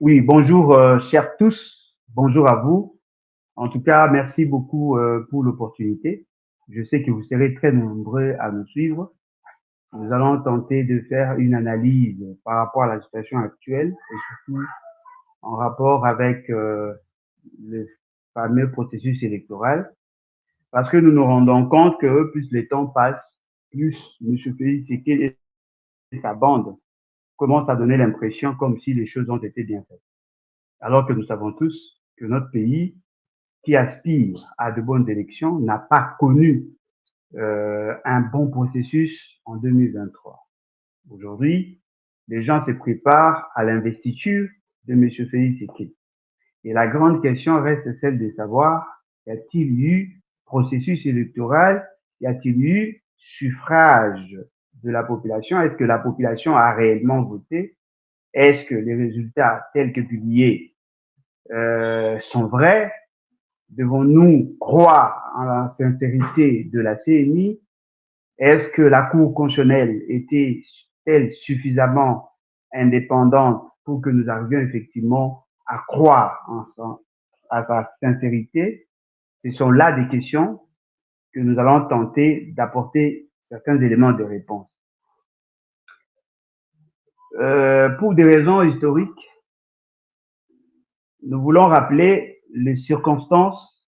Oui, bonjour, chers tous. Bonjour à vous. En tout cas, merci beaucoup pour l'opportunité. Je sais que vous serez très nombreux à nous suivre. Nous allons tenter de faire une analyse par rapport à la situation actuelle et surtout en rapport avec le fameux processus électoral. Parce que nous nous rendons compte que plus le temps passe, plus M. Félix Tshisekedi et sa bande commencent à donner l'impression comme si les choses ont été bien faites. Alors que nous savons tous que notre pays qui aspire à de bonnes élections n'a pas connu un bon processus en 2023. Aujourd'hui, les gens se préparent à l'investiture de M. Félix Tshisekedi. Et la grande question reste celle de savoir, y a-t-il eu processus électoral, y a-t-il eu suffrage de la population? Est-ce que la population a réellement voté? Est-ce que les résultats tels que publiés sont vrais? Devons-nous croire en la sincérité de la CNI? Est-ce que la Cour constitutionnelle était-elle suffisamment indépendante pour que nous arrivions effectivement à croire à sa sincérité? Ce sont là des questions que nous allons tenter d'apporter certains éléments de réponse. Pour des raisons historiques, nous voulons rappeler les circonstances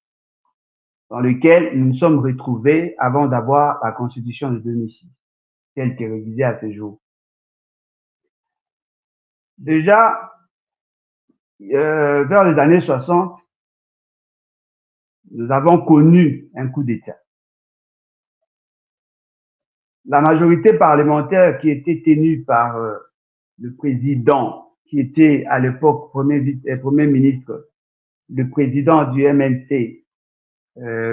dans lesquelles nous nous sommes retrouvés avant d'avoir la Constitution de 2006, telle qu'est révisée à ce jour. Déjà, vers les années 60, nous avons connu un coup d'État. La majorité parlementaire qui était tenue par le président, qui était à l'époque premier ministre, le président du MNC,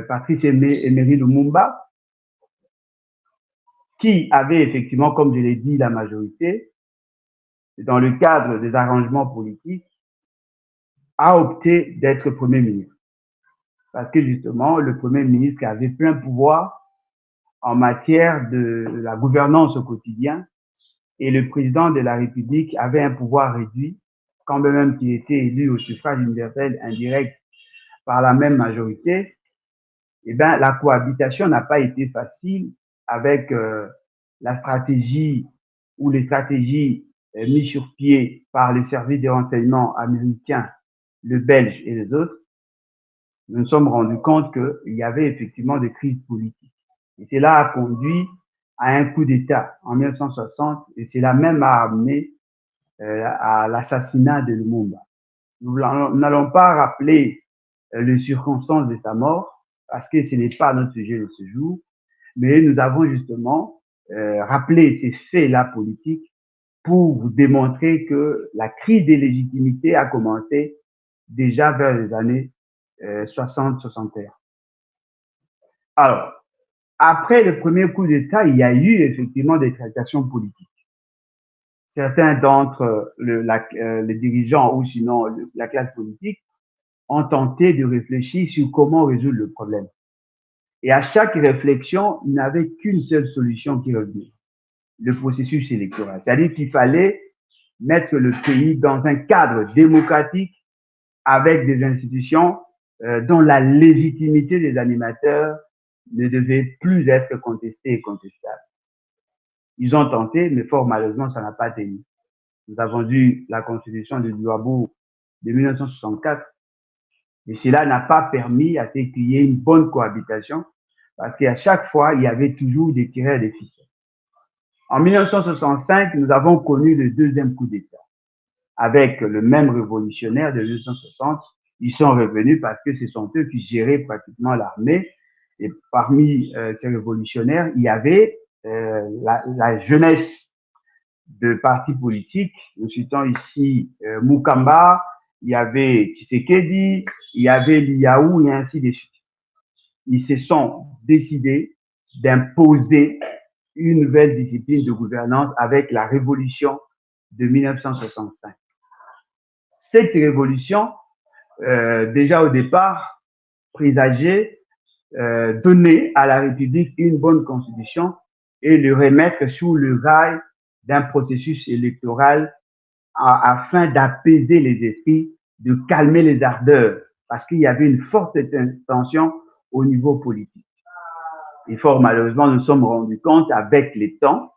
Patrice Emery Lumumba, qui avait effectivement, comme je l'ai dit, la majorité, dans le cadre des arrangements politiques, a opté d'être Premier ministre. Parce que justement, le Premier ministre avait plein pouvoir en matière de la gouvernance au quotidien et le président de la République avait un pouvoir réduit, quand même qu'il était élu au suffrage universel indirect par la même majorité. Eh bien, la cohabitation n'a pas été facile avec la stratégie ou les stratégies mises sur pied par les services de renseignement américains, le belge et les autres. Nous nous sommes rendus compte qu'il y avait effectivement des crises politiques. Et cela a conduit à un coup d'État en 1960 et cela même a amené à l'assassinat de Lumumba. Nous n'allons pas rappeler les circonstances de sa mort parce que ce n'est pas notre sujet de ce jour, mais nous avons justement rappelé ces faits-là politiques pour vous démontrer que la crise des légitimités a commencé déjà vers les années 60-61. Alors, après le premier coup d'État, il y a eu effectivement des tractations politiques. Certains d'entre les dirigeants ou sinon la classe politique ont tenté de réfléchir sur comment résoudre le problème. Et à chaque réflexion, il n'y avait qu'une seule solution qui revenait, le processus électoral. C'est-à-dire qu'il fallait mettre le pays dans un cadre démocratique avec des institutions dont la légitimité des animateurs ne devait plus être contestée et contestable. Ils ont tenté, mais fort malheureusement, ça n'a pas tenu. Nous avons eu la constitution de Douabou de 1964, et cela n'a pas permis à ce qu'il y ait une bonne cohabitation, parce qu'à chaque fois, il y avait toujours des tireurs de ficelles. En 1965, nous avons connu le deuxième coup d'État. Avec le même révolutionnaire de 1960, ils sont revenus parce que ce sont eux qui géraient pratiquement l'armée. Et parmi ces révolutionnaires, il y avait la jeunesse de partis politiques. Nous citons ici Mukamba, il y avait Tshisekedi, il y avait Liaou et ainsi de suite. Ils se sont décidés d'imposer une nouvelle discipline de gouvernance avec la révolution de 1965. Cette révolution, déjà au départ, présageait donner à la République une bonne constitution et le remettre sous le rail d'un processus électoral afin d'apaiser les esprits, de calmer les ardeurs, parce qu'il y avait une forte tension au niveau politique. Et fort malheureusement, nous nous sommes rendus compte avec les temps,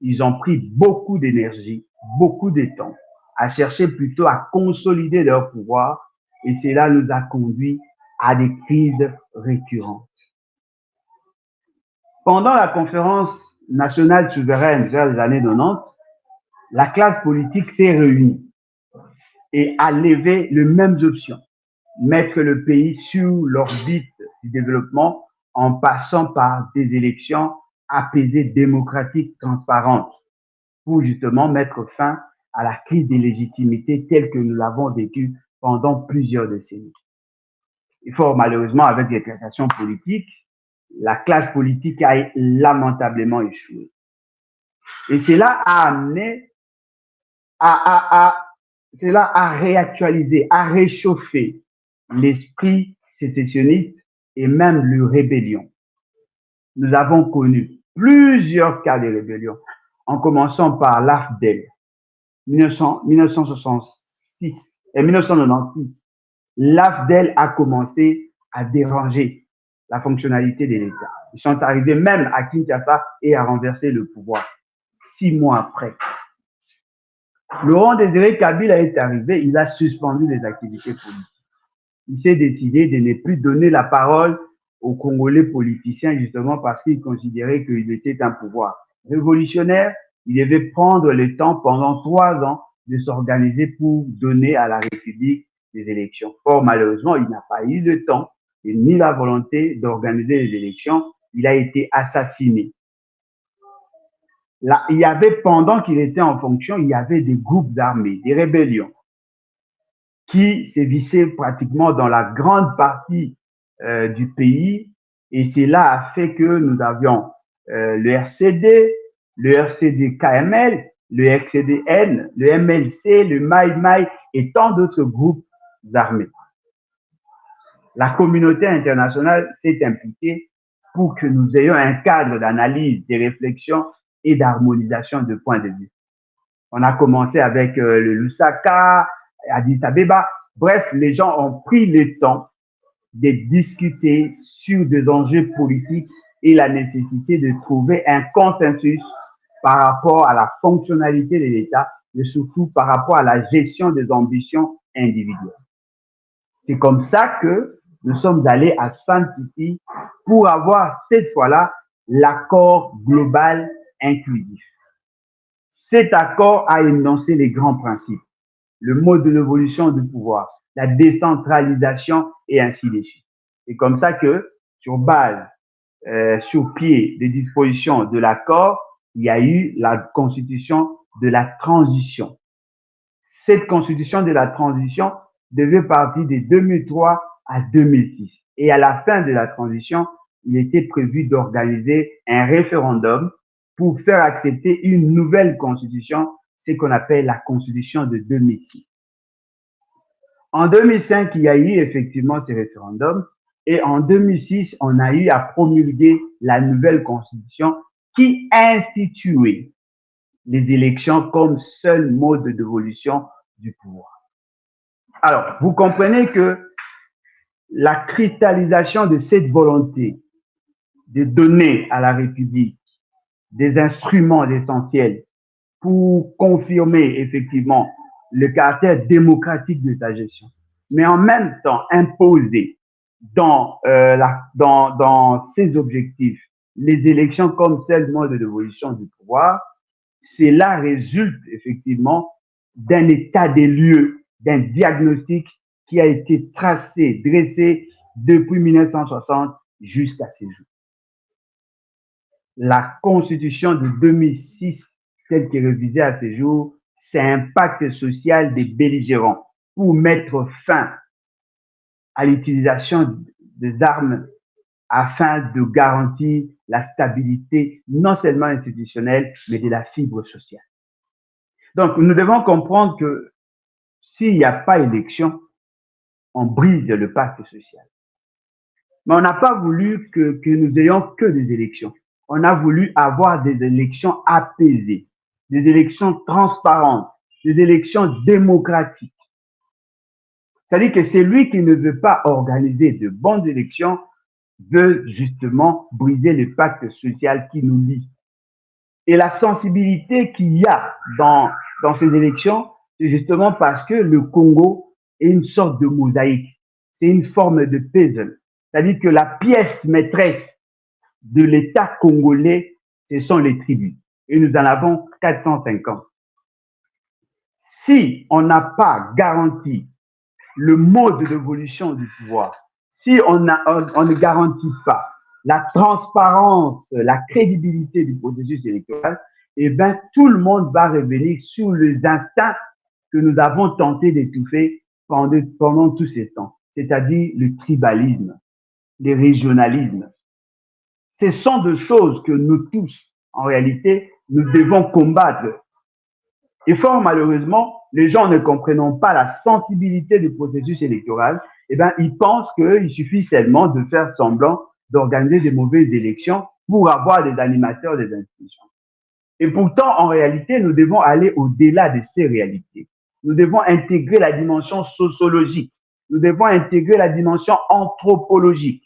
ils ont pris beaucoup d'énergie, beaucoup de temps à chercher plutôt à consolider leur pouvoir, et cela nous a conduit à des crises récurrentes. Pendant la conférence nationale souveraine vers les années 90, la classe politique s'est réunie et a levé les mêmes options. Mettre le pays sur l'orbite du développement en passant par des élections apaisées, démocratiques, transparentes, pour justement mettre fin à la crise de légitimité telle que nous l'avons vécue pendant plusieurs décennies. Et fort malheureusement, avec les créations politiques, la classe politique a lamentablement échoué. Et cela a amené cela a réactualisé, a réchauffé l'esprit sécessionniste et même le rébellion. Nous avons connu plusieurs cas de rébellion, en commençant par l'AFDEL, 1966 et 1996. L'AFDEL a commencé à déranger la fonctionnalité de l'État. Ils sont arrivés même à Kinshasa et à renverser le pouvoir 6 mois après. Laurent Désiré Kabila est arrivé, il a suspendu les activités politiques. Il s'est décidé de ne plus donner la parole aux Congolais politiciens justement parce qu'il considérait qu'il était un pouvoir révolutionnaire. Il devait prendre le temps pendant 3 ans de s'organiser pour donner à la République des élections. Or, malheureusement, il n'a pas eu le temps et ni la volonté d'organiser les élections. Il a été assassiné. Là, il y avait, pendant qu'il était en fonction, il y avait des groupes armés, des rébellions qui sévissaient pratiquement dans la grande partie du pays, et cela a fait que nous avions le RCD, le RCD KML, le RCDN, le MLC, le Maï et tant d'autres groupes armés. La communauté internationale s'est impliquée pour que nous ayons un cadre d'analyse, de réflexion et d'harmonisation de points de vue. On a commencé avec le Lusaka, Addis Abeba. Bref, les gens ont pris le temps de discuter sur des enjeux politiques et la nécessité de trouver un consensus par rapport à la fonctionnalité de l'État, mais surtout par rapport à la gestion des ambitions individuelles. C'est comme ça que nous sommes allés à Sun City pour avoir cette fois-là l'accord global inclusif. Cet accord a énoncé les grands principes, le mode de l'évolution du pouvoir, la décentralisation et ainsi de suite. C'est comme ça que, sur pied des dispositions de l'accord, il y a eu la constitution de la transition. Cette constitution de la transition devait partir de 2003 à 2006. Et à la fin de la transition, il était prévu d'organiser un référendum pour faire accepter une nouvelle constitution, ce qu'on appelle la constitution de 2006. En 2005, il y a eu effectivement ce référendum et en 2006, on a eu à promulguer la nouvelle constitution qui instituait les élections comme seul mode d'évolution du pouvoir. Alors, vous comprenez que la cristallisation de cette volonté de donner à la République des instruments essentiels pour confirmer effectivement le caractère démocratique de sa gestion, mais en même temps imposer dans ses objectifs les élections comme seul mode d'évolution du pouvoir, cela résulte effectivement d'un état des lieux, d'un diagnostic qui a été tracé, dressé depuis 1960 jusqu'à ces jours. La Constitution de 2006, telle qu'elle est révisée à ce jour, c'est un pacte social des belligérants pour mettre fin à l'utilisation des armes afin de garantir la stabilité non seulement institutionnelle, mais de la fibre sociale. Donc, nous devons comprendre que s'il n'y a pas élection, on brise le pacte social. Mais on n'a pas voulu que nous ayons que des élections. On a voulu avoir des élections apaisées, des élections transparentes, des élections démocratiques. C'est-à-dire que celui qui ne veut pas organiser de bonnes élections veut justement briser le pacte social qui nous lie. Et la sensibilité qu'il y a dans ces élections, c'est justement parce que le Congo est une sorte de mosaïque. C'est une forme de puzzle. C'est-à-dire que la pièce maîtresse de l'État congolais, ce sont les tribus. Et nous en avons 450. Si on n'a pas garanti le mode d'évolution du pouvoir, si on ne garantit pas la transparence, la crédibilité du processus électoral, eh bien, tout le monde va revenir sur les instincts que nous avons tenté d'étouffer pendant tous ces temps, c'est-à-dire le tribalisme, le régionalisme. Ce sont des choses que nous tous, en réalité, nous devons combattre. Et fort malheureusement, les gens ne comprenant pas la sensibilité du processus électoral, eh bien, ils pensent qu'il suffit seulement de faire semblant d'organiser des mauvaises élections pour avoir des animateurs des institutions. Et pourtant, en réalité, nous devons aller au-delà de ces réalités. Nous devons intégrer la dimension sociologique. Nous devons intégrer la dimension anthropologique.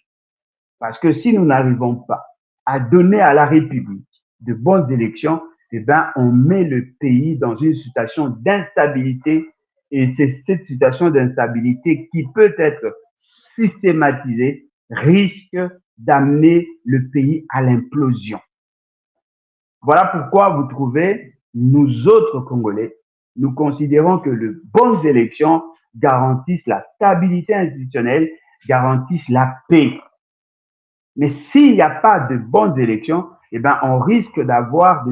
Parce que si nous n'arrivons pas à donner à la République de bonnes élections, eh bien, on met le pays dans une situation d'instabilité et c'est cette situation d'instabilité qui peut être systématisée, risque d'amener le pays à l'implosion. Voilà pourquoi vous trouvez, nous autres Congolais, nous considérons que les bonnes élections garantissent la stabilité institutionnelle, garantissent la paix. Mais s'il n'y a pas de bonnes élections, eh ben, on risque d'avoir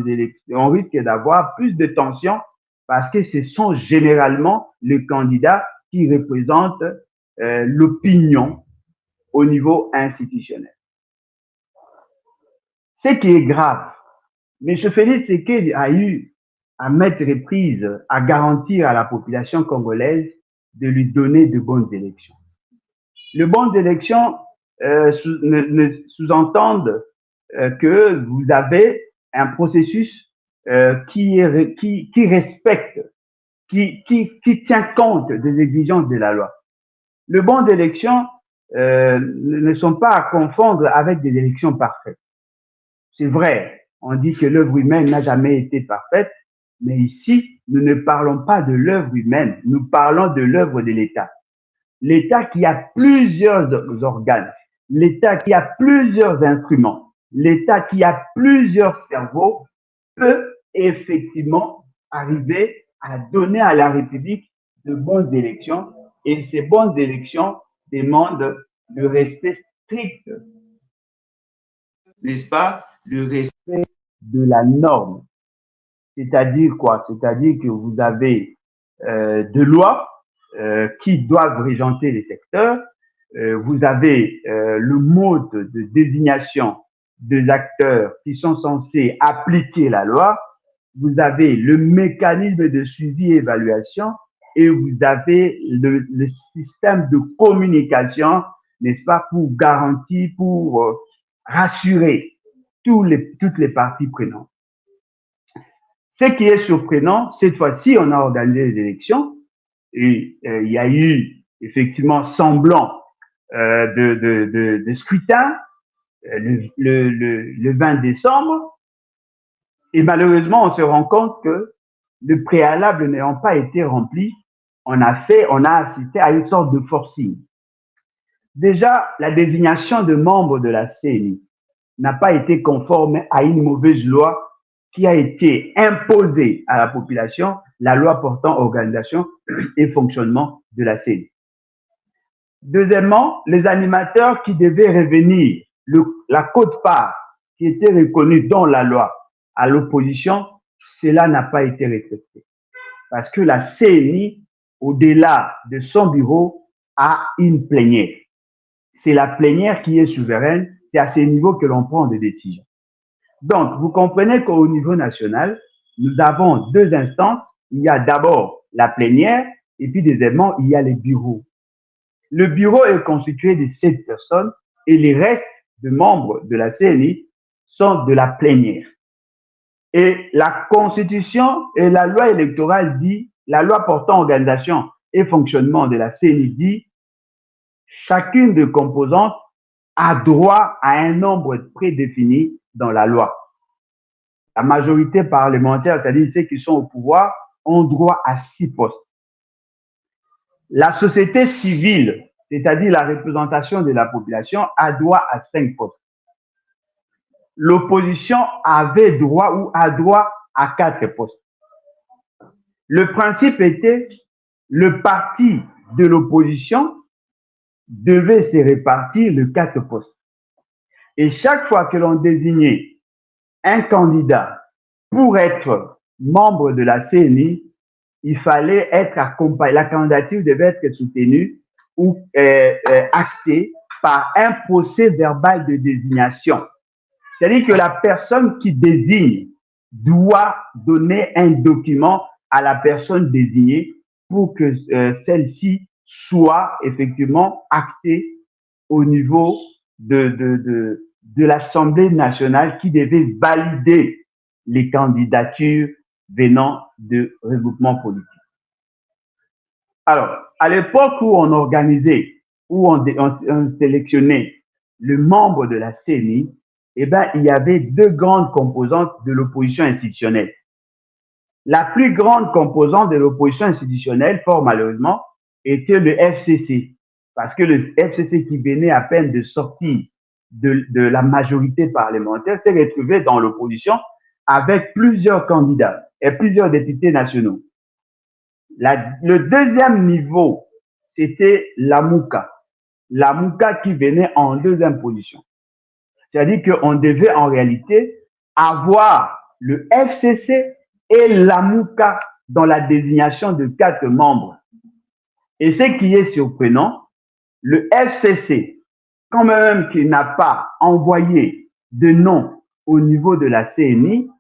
plus de tensions parce que ce sont généralement les candidats qui représentent l'opinion au niveau institutionnel. Ce qui est grave, M. Félix Tshisekedi a eu à mettre reprise, à garantir à la population congolaise de lui donner de bonnes élections. Les bonnes élections sous-entendent que vous avez un processus qui respecte, qui tient compte des exigences de la loi. Les bonnes élections ne sont pas à confondre avec des élections parfaites. C'est vrai, on dit que l'œuvre humaine n'a jamais été parfaite, mais ici, nous ne parlons pas de l'œuvre humaine, nous parlons de l'œuvre de l'État. L'État qui a plusieurs organes, l'État qui a plusieurs instruments, l'État qui a plusieurs cerveaux peut effectivement arriver à donner à la République de bonnes élections et ces bonnes élections demandent le respect strict, n'est-ce pas, le respect de la norme. C'est-à-dire quoi? C'est-à-dire que vous avez des lois qui doivent régenter les secteurs. Vous avez le mode de désignation des acteurs qui sont censés appliquer la loi. Vous avez le mécanisme de suivi et évaluation et vous avez le système de communication, n'est-ce pas, pour garantir, pour rassurer toutes les parties prenantes. Ce qui est surprenant, cette fois-ci, on a organisé les élections et il y a eu effectivement semblant de scrutin le 20 décembre et malheureusement, on se rend compte que le préalable n'ayant pas été rempli, on a assisté à une sorte de forcing. Déjà, la désignation de membres de la CENI n'a pas été conforme à une mauvaise loi qui a été imposée à la population, la loi portant organisation et fonctionnement de la CENI. Deuxièmement, les animateurs qui devaient revenir, la quote-part qui était reconnue dans la loi à l'opposition, cela n'a pas été respecté. Parce que la CENI, au-delà de son bureau, a une plénière. C'est la plénière qui est souveraine, c'est à ce niveau que l'on prend des décisions. Donc, vous comprenez qu'au niveau national, nous avons deux instances. Il y a d'abord la plénière et puis deuxièmement, il y a les bureaux. Le bureau est constitué de 7 personnes et les restes de membres de la CNI sont de la plénière. Et la Constitution et la loi électorale dit La loi portant organisation et fonctionnement de la CENI dit chacune des composantes a droit à un nombre prédéfini dans la loi. La majorité parlementaire, c'est-à-dire ceux qui sont au pouvoir, ont droit à 6 postes. La société civile, c'est-à-dire la représentation de la population, a droit à 5 postes. L'opposition avait droit ou a droit à 4 postes. Le principe était le parti de l'opposition devait se répartir les 4 postes. Et chaque fois que l'on désignait un candidat pour être membre de la CENI, il fallait être accompagné, la candidature devait être soutenue ou actée par un procès verbal de désignation. C'est-à-dire que la personne qui désigne doit donner un document à la personne désignée pour que celle-ci soit effectivement actée au niveau de l'Assemblée nationale qui devait valider les candidatures venant de regroupements politiques. Alors, à l'époque où on organisait, où on sélectionnait le membre de la CENI, eh ben, il y avait 2 grandes composantes de l'opposition institutionnelle. La plus grande composante de l'opposition institutionnelle, fort malheureusement, était le FCC. Parce que le FCC qui venait à peine de sortir de la majorité parlementaire s'est retrouvé dans l'opposition avec plusieurs candidats et plusieurs députés nationaux. Le deuxième niveau, c'était la MOUCA. La MOUCA qui venait en deuxième position. C'est-à-dire qu'on devait en réalité avoir le FCC et la MOUCA dans la désignation de 4 membres. Et ce qui est surprenant, le FCC, quand même qu'il n'a pas envoyé de nom au niveau de la CENI,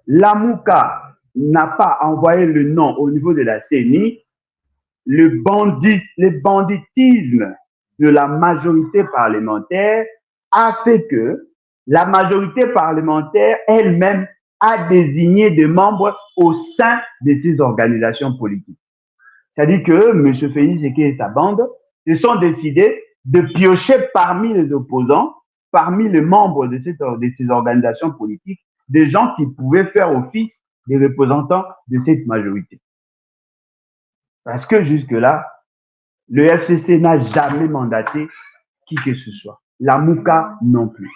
la MOUCA n'a pas envoyé le nom au niveau de la CENI, le banditisme de la majorité parlementaire a fait que la majorité parlementaire elle-même a désigné des membres au sein de ces organisations politiques. C'est-à-dire que M. Félix Tshisekedi et sa bande se sont décidés de piocher parmi les opposants, parmi les membres de ces organisations politiques, des gens qui pouvaient faire office des représentants de cette majorité. Parce que jusque-là, le FCC n'a jamais mandaté qui que ce soit. La MOUCA non plus.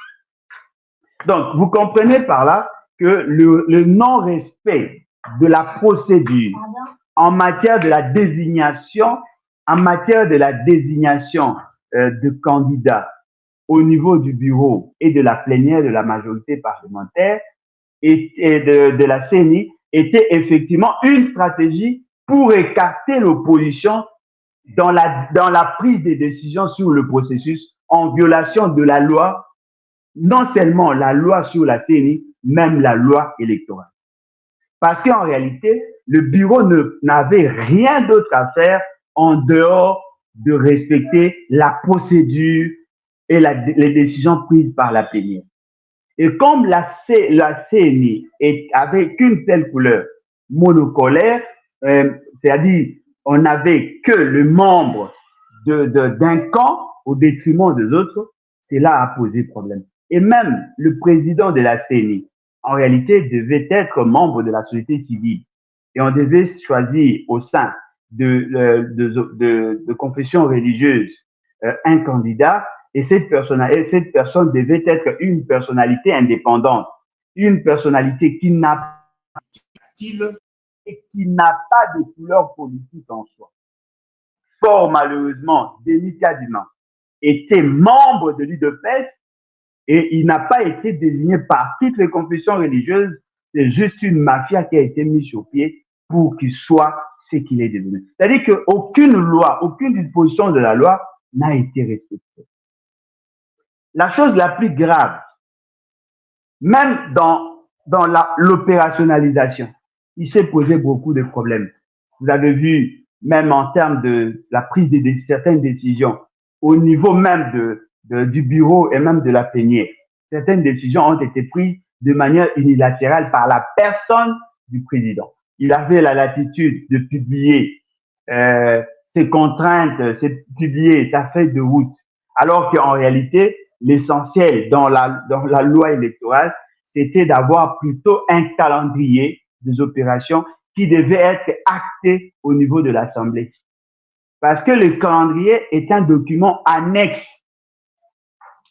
Donc, vous comprenez par là que le non-respect de la procédure en matière de la désignation, de candidats au niveau du bureau et de la plénière de la majorité parlementaire et de la CENI était effectivement une stratégie pour écarter l'opposition dans la prise des décisions sur le processus en violation de la loi, non seulement la loi sur la CENI, même la loi électorale. Parce qu'en réalité, le bureau n'avait rien d'autre à faire en dehors de respecter la procédure et les décisions prises par la plénière. Et comme la CENI avait qu'une seule couleur, monocolaire, c'est-à-dire on n'avait que le membre d'un camp au détriment des autres, cela a posé problème. Et même le président de la CENI, en réalité, devait être membre de la société civile. Et on devait choisir au sein de confession religieuse un candidat. Et cette personne devait être une personnalité indépendante, une personnalité qui n'a pas de couleur politique en soi. Fort malheureusement, Denis Kadima était membre de l'UDPS et il n'a pas été désigné par toutes les confessions religieuses. C'est juste une mafia qui a été mise sur pied pour qu'il soit ce qu'il est devenu. C'est-à-dire qu'aucune loi, aucune disposition de la loi n'a été respectée. La chose la plus grave, même dans l'opérationnalisation, il s'est posé beaucoup de problèmes. Vous avez vu, même en termes de la prise de certaines décisions, au niveau même du bureau et même de la plénière, certaines décisions ont été prises de manière unilatérale par la personne du président. il avait la latitude de publier ses contraintes, publier sa feuille de route, alors qu'en réalité, l'essentiel dans la loi électorale, c'était d'avoir plutôt un calendrier des opérations qui devait être acté au niveau de l'Assemblée. Parce que le calendrier est un document annexe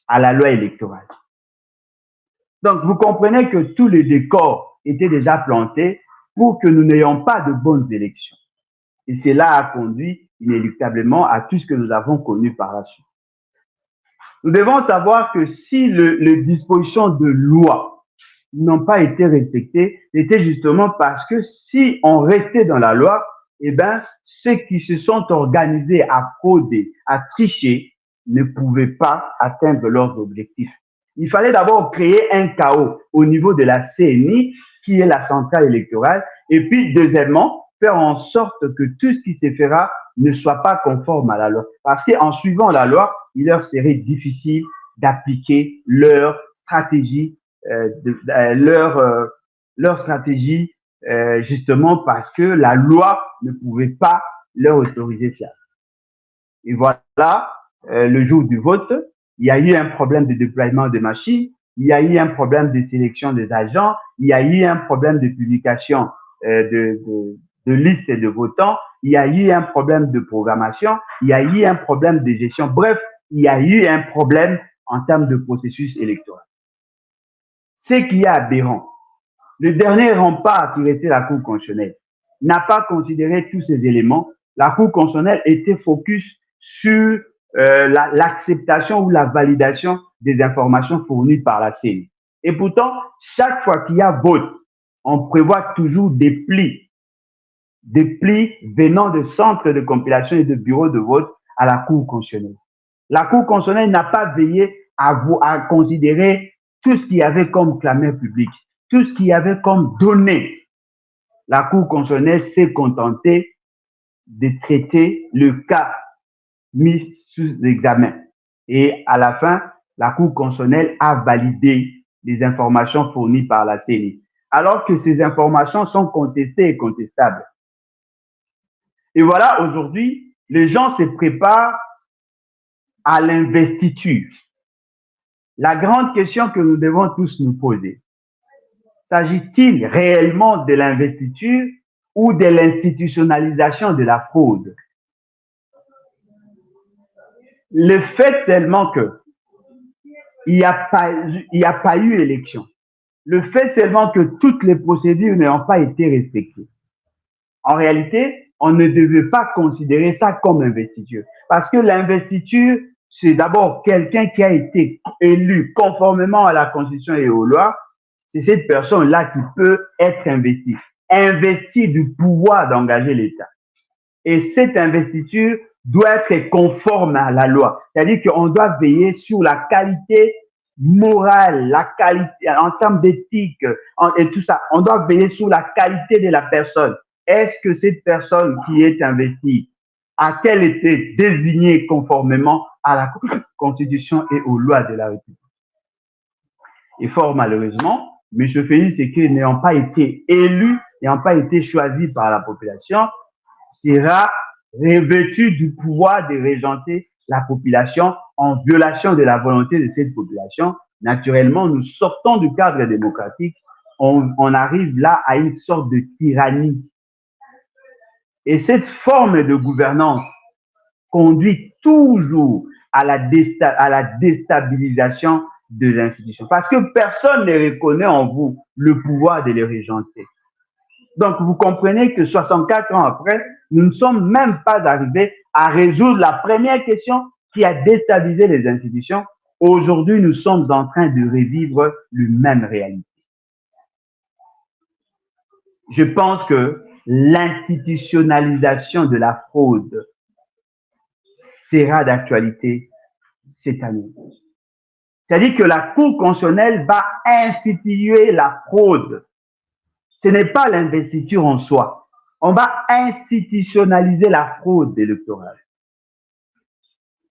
à la loi électorale. Donc, vous comprenez que tous les décors étaient déjà plantés pour que nous n'ayons pas de bonnes élections. Et cela a conduit inéluctablement à tout ce que nous avons connu par la suite. Nous devons savoir que si les dispositions de loi n'ont pas été respectées, c'était justement parce que si on restait dans la loi, eh bien, ceux qui se sont organisés à frauder, à tricher, ne pouvaient pas atteindre leurs objectifs. Il fallait d'abord créer un chaos au niveau de la CNI, qui est la centrale électorale, et puis deuxièmement, faire en sorte que tout ce qui se fera ne soit pas conforme à la loi. Parce qu'en suivant la loi, il leur serait difficile d'appliquer leur stratégie, leur stratégie justement parce que la loi ne pouvait pas leur autoriser cela. Et voilà, le jour du vote, il y a eu un problème de déploiement de machines, il y a eu un problème de sélection des agents, il y a eu un problème de publication de listes de votants, il y a eu un problème de programmation, il y a eu un problème de gestion. Bref, il y a eu un problème en termes de processus électoral. Ce qui est aberrant, le dernier rempart qui était la Cour constitutionnelle n'a pas considéré tous ces éléments. La Cour constitutionnelle était focus sur l'acceptation ou la validation des informations fournies par la CENI. Et pourtant, chaque fois qu'il y a vote, on prévoit toujours des plis venant de centres de compilation et de bureaux de vote à la Cour constitutionnelle. La Cour constitutionnelle n'a pas veillé à considérer tout ce qu'il y avait comme clameur publique, tout ce qu'il y avait comme données. La Cour constitutionnelle s'est contentée de traiter le cas mis sous examen. Et à la fin, la Cour constitutionnelle a validé les informations fournies par la CENI, alors que ces informations sont contestées et contestables. Et voilà, aujourd'hui, les gens se préparent à l'investiture. La grande question que nous devons tous nous poser, s'agit-il réellement de l'investiture ou de l'institutionnalisation de la fraude? Le fait seulement que il n'y a pas eu élection, le fait seulement que toutes les procédures n'ont pas été respectées, en réalité, on ne devait pas considérer ça comme investiture. Parce que l'investiture, c'est d'abord quelqu'un qui a été élu conformément à la Constitution et aux lois. C'est cette personne-là qui peut être investie. Investie du pouvoir d'engager l'État. Et cette investiture doit être conforme à la loi. C'est-à-dire qu'on doit veiller sur la qualité morale, la qualité, en termes d'éthique et tout ça. On doit veiller sur la qualité de la personne. Est-ce que cette personne qui est investie a-t-elle été désignée conformément à la Constitution et aux lois de la République? Et fort malheureusement, M. Félix Séké, n'ayant pas été élu, n'ayant pas été choisi par la population, sera revêtu du pouvoir de régenter la population en violation de la volonté de cette population. Naturellement, nous sortons du cadre démocratique, on arrive là à une sorte de tyrannie. Et cette forme de gouvernance conduit toujours à la déstabilisation de l'institution. Parce que personne ne reconnaît en vous le pouvoir de les régenter. Donc, vous comprenez que 64 ans après, nous ne sommes même pas arrivés à résoudre la première question qui a déstabilisé les institutions. Aujourd'hui, nous sommes en train de revivre la même réalité. Je pense que l'institutionnalisation de la fraude sera d'actualité cette année. C'est-à-dire que la Cour constitutionnelle va instituer la fraude. Ce n'est pas l'investiture en soi. On va institutionnaliser la fraude électorale.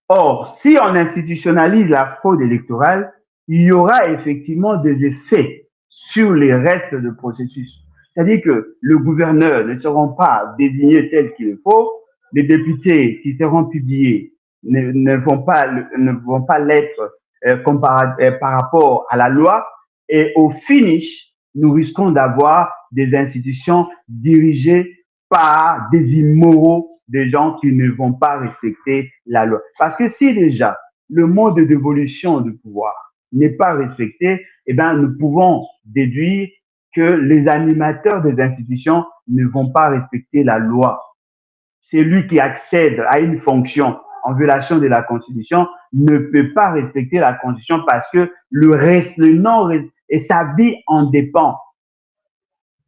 Or, si on institutionnalise la fraude électorale, il y aura effectivement des effets sur les restes du processus. C'est-à-dire que le gouverneur ne seront pas désignés tel qu'il le faut, les députés qui seront publiés ne vont pas l'être par rapport à la loi, et au finish, nous risquons d'avoir des institutions dirigées par des immoraux, des gens qui ne vont pas respecter la loi. Parce que si déjà le mode d'évolution du pouvoir n'est pas respecté, eh bien, nous pouvons déduire que les animateurs des institutions ne vont pas respecter la loi. Celui qui accède à une fonction en violation de la Constitution ne peut pas respecter la Constitution parce que le nom et sa vie en dépend.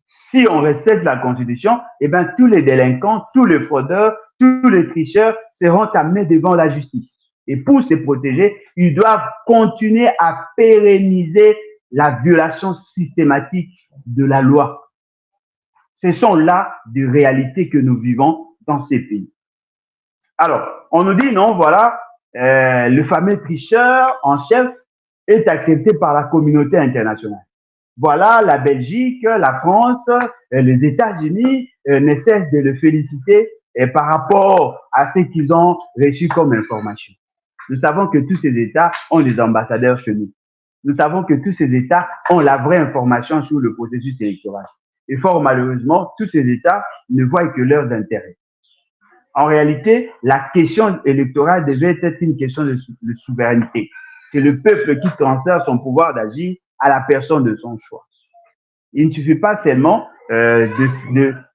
Si on respecte la Constitution, eh bien, tous les délinquants, tous les fraudeurs, tous les tricheurs seront amenés devant la justice. Et pour se protéger, ils doivent continuer à pérenniser la violation systématique de la loi. Ce sont là des réalités que nous vivons dans ces pays. Alors, on nous dit, non, voilà, le fameux tricheur en chef est accepté par la communauté internationale. Voilà, la Belgique, la France, les États-Unis ne cessent de le féliciter par rapport à ce qu'ils ont reçu comme information. Nous savons que tous ces États ont des ambassadeurs chez nous. Nous savons que tous ces États ont la vraie information sur le processus électoral. Et fort malheureusement, tous ces États ne voient que leurs intérêts. En réalité, la question électorale devait être une question de souveraineté. C'est le peuple qui transfère son pouvoir d'agir à la personne de son choix. Il ne suffit pas seulement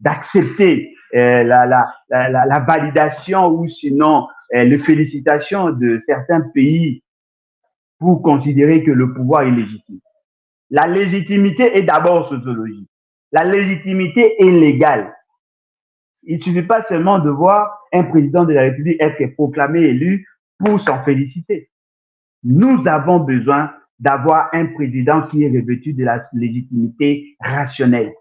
d'accepter la validation ou sinon les félicitations de certains pays pour considérer que le pouvoir est légitime. La légitimité est d'abord sociologique. La légitimité est légale. Il ne suffit pas seulement de voir un président de la République être proclamé élu pour s'en féliciter. Nous avons besoin d'avoir un président qui est revêtu de la légitimité rationnelle.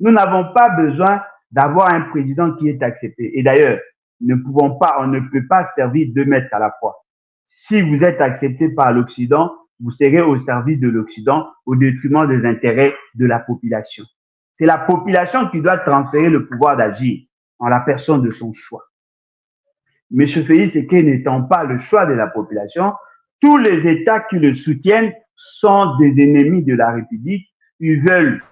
Nous n'avons pas besoin d'avoir un président qui est accepté. Et d'ailleurs, on ne peut pas servir 2 maîtres à la fois. Si vous êtes accepté par l'Occident, vous serez au service de l'Occident au détriment des intérêts de la population. C'est la population qui doit transférer le pouvoir d'agir en la personne de son choix. M. Félix Tshisekedi n'étant pas le choix de la population, tous les États qui le soutiennent sont des ennemis de la République. Ils veulent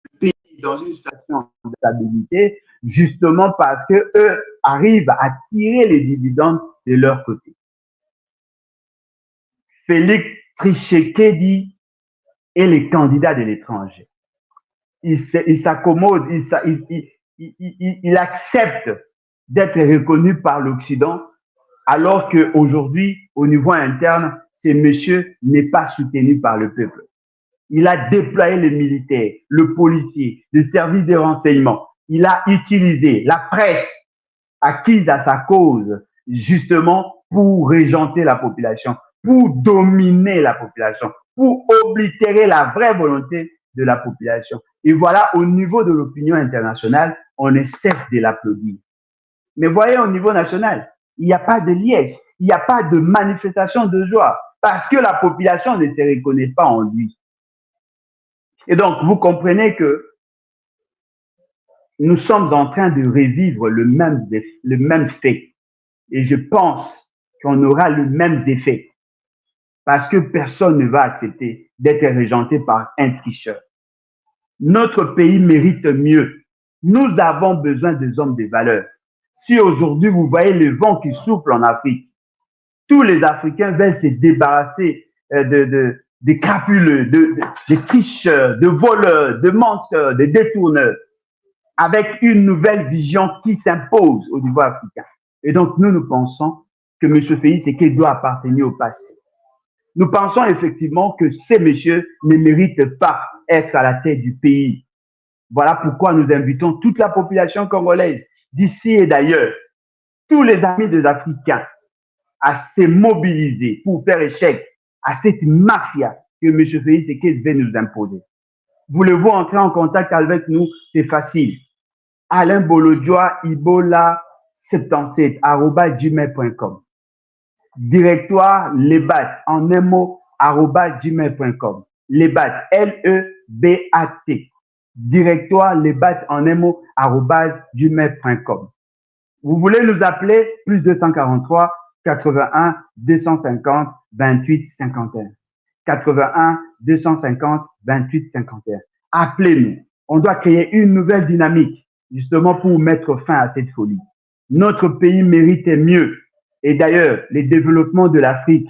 le pays dans une situation de stabilité, justement parce qu'eux arrivent à tirer les dividendes de leur côté. Félix Tshisekedi est le candidat de l'étranger. Il s'accommode, il accepte d'être reconnu par l'Occident, alors qu'aujourd'hui, au niveau interne, ce monsieur n'est pas soutenu par le peuple. Il a déployé les militaires, le policier, le service de renseignement. Il a utilisé la presse acquise à sa cause, justement, pour régenter la population, pour dominer la population, pour oblitérer la vraie volonté de la population. Et voilà, au niveau de l'opinion internationale, on ne cesse de l'applaudir. Mais voyez, au niveau national, il n'y a pas de liesse, il n'y a pas de manifestation de joie, parce que la population ne se reconnaît pas en lui. Et donc, vous comprenez que nous sommes en train de revivre le même fait. Et je pense qu'on aura le même effet, parce que personne ne va accepter d'être régenté par un tricheur. Notre pays mérite mieux. Nous avons besoin des hommes de valeur. Si aujourd'hui vous voyez le vent qui souffle en Afrique, tous les Africains veulent se débarrasser de crapuleux, de tricheurs, de voleurs, de menteurs, de détourneurs, avec une nouvelle vision qui s'impose au niveau africain. Et donc nous pensons que M. Félix Tshisekedi doit appartenir au passé. Nous pensons effectivement que ces messieurs ne méritent pas être à la tête du pays. Voilà pourquoi nous invitons toute la population congolaise, d'ici et d'ailleurs, tous les amis des Africains, à se mobiliser pour faire échec à cette mafia que M. Félix Tshisekedi veut nous imposer. Voulez-vous entrer en contact avec nous? C'est facile. Alain Bolodjoa Ibola 77@gmail.com. Directoire Lebat en un mot @gmail.com. Lebat, Lebat, directoire lesbat en un mot @gmail.com. Vous voulez nous appeler plus 243 81 250 28 51. 81 250 28 51. Appelez-nous. On doit créer une nouvelle dynamique justement pour mettre fin à cette folie. Notre pays méritait mieux. Et d'ailleurs, le développement de l'Afrique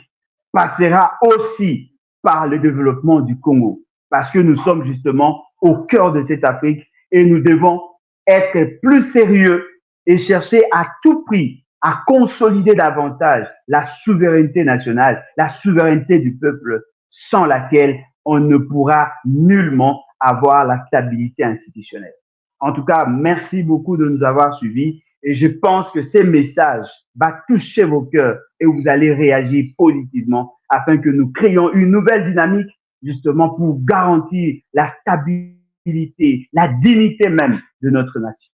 passera aussi par le développement du Congo, parce que nous sommes justement au cœur de cette Afrique et nous devons être plus sérieux et chercher à tout prix à consolider davantage la souveraineté nationale, la souveraineté du peuple, sans laquelle on ne pourra nullement avoir la stabilité institutionnelle. En tout cas, merci beaucoup de nous avoir suivis et je pense que ces messages vont toucher vos cœurs et vous allez réagir positivement afin que nous créions une nouvelle dynamique justement pour garantir la stabilité, la dignité même de notre nation.